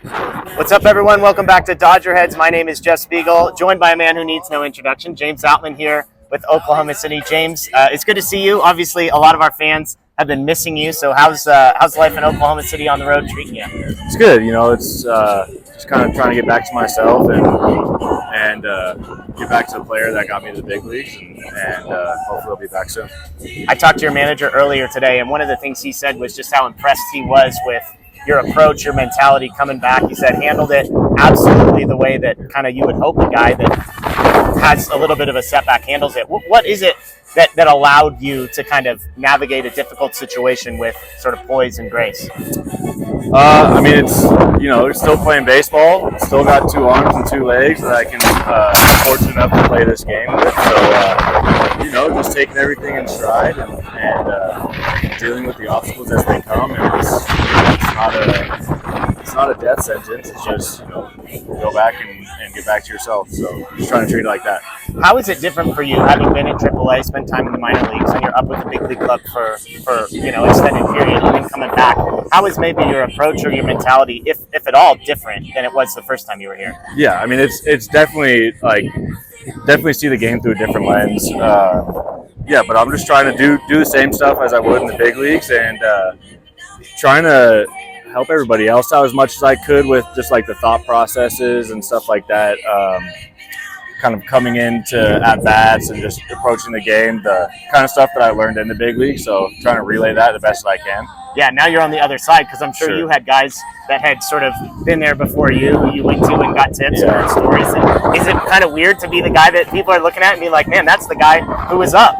What's up, everyone? Welcome back to DodgerHeads. My name is Jeff Spiegel, joined by a man who needs no introduction, James Outman here with Oklahoma City. James, it's good to see you. Obviously, a lot of our fans have been missing you. So how's life in Oklahoma City on the road treating you? It's good. It's just kind of trying to get back to myself and get back to the player that got me to the big leagues, and hopefully I'll be back soon. I talked to your manager earlier today, and one of the things he said was just how impressed he was with your approach, your mentality coming back. He said handled it absolutely the way that kind of you would hope a guy that has a little bit of a setback handles it. What is it that allowed you to kind of navigate a difficult situation with sort of poise and grace? It's still playing baseball. Still got 2 arms and 2 legs that I can fortunate enough to play this game with. So, just taking everything in stride and dealing with the obstacles as they come. And it's not a death sentence. It's just go back and get back to yourself. So just trying to treat it like that. How is it different for you, having been in AAA, spent time in the minor leagues, and you're up with the big league club for extended period, and then coming back? How is maybe your approach or your mentality, if at all, different than it was the first time you were here? Yeah, I mean it's definitely definitely see the game through a different lens. But I'm just trying to do the same stuff as I would in the big leagues, and trying to help everybody else out as much as I could with just like the thought processes and stuff like that. Kind of coming into at-bats and just approaching the game, the kind of stuff that I learned in the big league. So trying to relay that the best that I can. Yeah, now you're on the other side, because I'm sure you had guys that had sort of been there before you, who you went to and got tips and heard stories. And is it kind of weird to be the guy that people are looking at and be like, man, that's the guy who was up?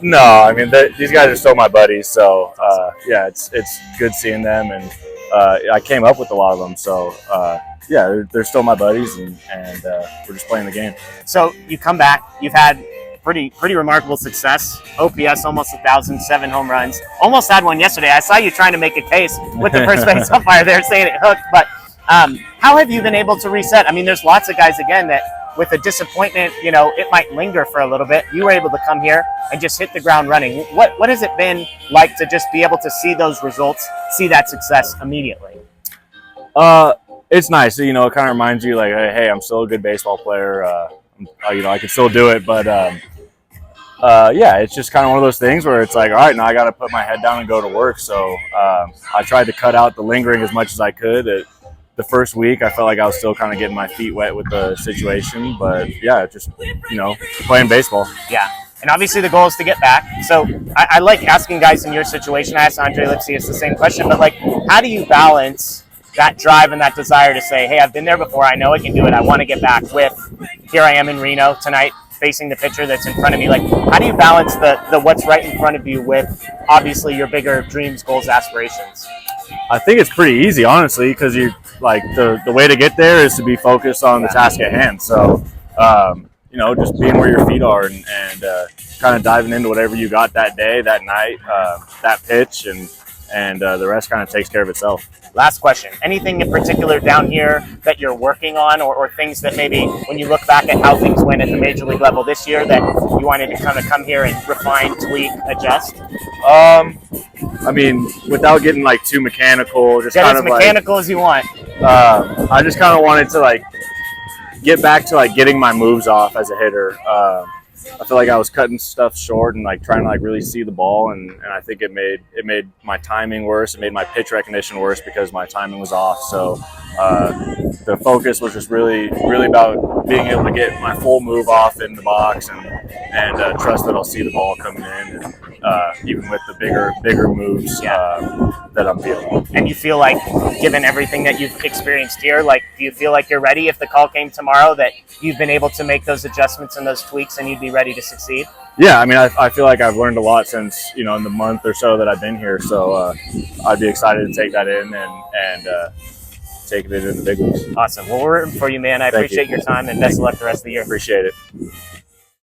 No, I mean, these guys are still my buddies. So, it's good seeing them. And I came up with a lot of them. So, they're still my buddies, and we're just playing the game. So you come back, you've had pretty remarkable success. OPS almost 1,000, 7 home runs. Almost had one yesterday. I saw you trying to make a case with the first base umpire there saying it hooked. But how have you been able to reset? I mean, there's lots of guys, again, that with a disappointment, it might linger for a little bit. You were able to come here and just hit the ground running. What has it been like to just be able to see those results, see that success immediately? It's nice. It kind of reminds you, like, hey, I'm still a good baseball player. I can still do it. But, it's just kind of one of those things where it's like, all right, now I got to put my head down and go to work. So I tried to cut out the lingering as much as I could. The first week, I felt like I was still kind of getting my feet wet with the situation. But, just, playing baseball. Yeah. And obviously the goal is to get back. So I like asking guys in your situation. I asked Andre Lipsy the same question. But, like, how do you balance that drive and that desire to say, hey, I've been there before, I know I can do it, I want to get back, with here I am in Reno tonight facing the pitcher that's in front of me? Like, how do you balance the what's right in front of you with obviously your bigger dreams, goals, aspirations? I think it's pretty easy, honestly, because you like the way to get there is to be focused on the task at hand. So just being where your feet are and kind of diving into whatever you got that day, that night, that pitch, and the rest kind of takes care of itself. Last question. Anything in particular down here that you're working on, or things that maybe when you look back at how things went at the major league level this year that you wanted to kind of come here and refine, tweak, adjust? Without getting like too mechanical, just kind of mechanical as you want. I just kind of wanted to get back to getting my moves off as a hitter. I feel like I was cutting stuff short and trying to really see the ball, and I think it made my timing worse. It made my pitch recognition worse because my timing was off. So the focus was just really about being able to get my full move off in the box and trust that I'll see the ball coming in, and even with the bigger moves that I'm feeling. And you feel like, given everything that you've experienced here, do you feel like you're ready if the call came tomorrow, that you've been able to make those adjustments and those tweaks and you'd be ready to succeed? Yeah, I feel like I've learned a lot since, in the month or so that I've been here. So I'd be excited to take that in and take it into the big leagues. Awesome. Well, we're rooting for you, man. I appreciate your time, and best of luck the rest of the year. Appreciate it.